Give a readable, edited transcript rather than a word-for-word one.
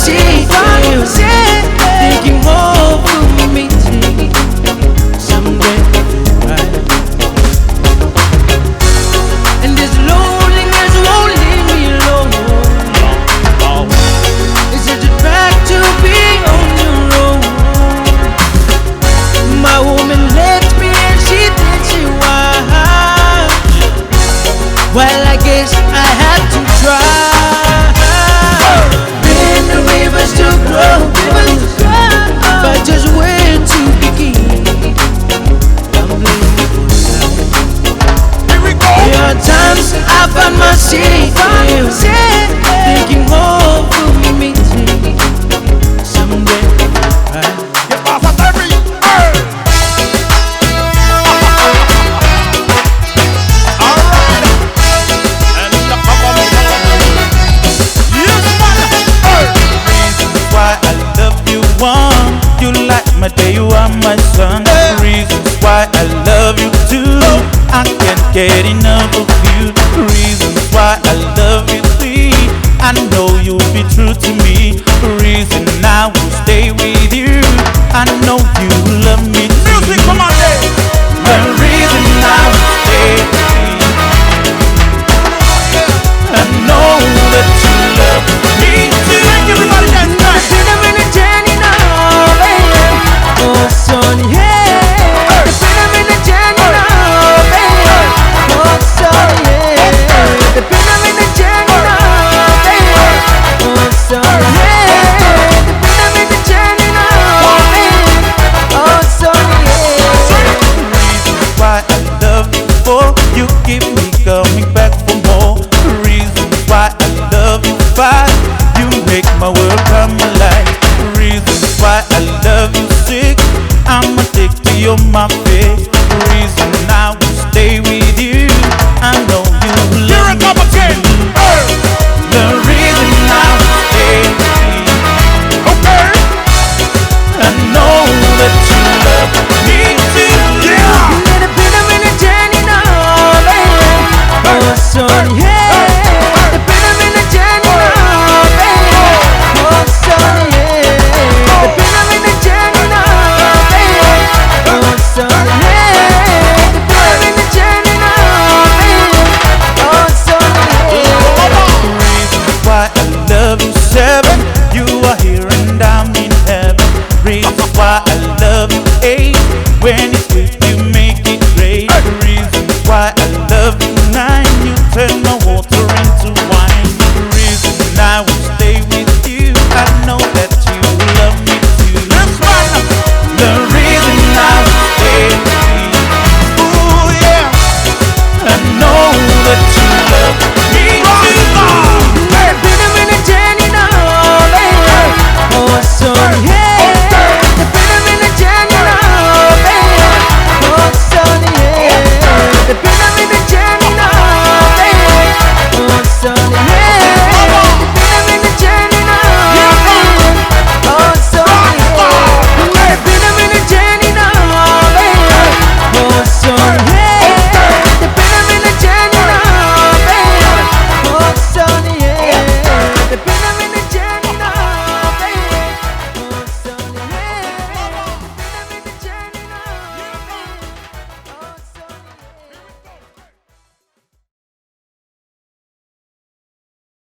seat, thinking what will me take someday, right? And this loneliness won't leave me alone. It's such a drag to be on your own. My woman left me and she did she was. Well, I guess I had to try. Been the rivers to grow, but just where to begin. Here we go. There are times I find myself thinking what will me take someday, right? Get off of every Alright. And the yes, man. Reasons why I love you, one. You like my day, you are my sun. Reasons why I love you, two. I can't get enough of you. Reasons why I love you, three. I know you'll be true to me. Reason I will stay with you. I know you love me too. Music, come on, Dave. The reason I will stay with you. I know that you love me too. Thank you, everybody, that's nice. Oh, son, yeah. The freedom in the journey now, baby. Oh, son, yeah. The freedom in the journey now, baby. Oh, son, yeah. The freedom in the journey now, baby. Oh, son, yeah. Reasons why I love you, for you keep me coming back for more. Reasons why I love you, five. You make my world come alive. Reasons why I love you, six. I'm addicted, you're my face. Reason I will stay with you. I know you Here love it me come again. too. The reason I will stay with you. Okay. I know that you love me too. Yeah. The freedom in the journey now, baby. Oh, son, yeah. The freedom in the journey now, baby. Oh, son, yeah. The freedom in the journey now, baby. Oh, son, yeah. The freedom in the journey now, baby. Oh, son, yeah. Reasons why I love you, seven. You are here and I'm in heaven. Reasons why I love you, eight. When it's with you, make it great. Reasons why I love you, nine. You turn my water into wine. Reason I will stay with you. I know that you love me too. Yes, man. The reason I will stay with you. Ooh, yeah. I know that you love me too. The freedom in the journey now, baby. Oh, son, yeah. The freedom in the journey now, baby. Oh, son, yeah. The freedom in the journey.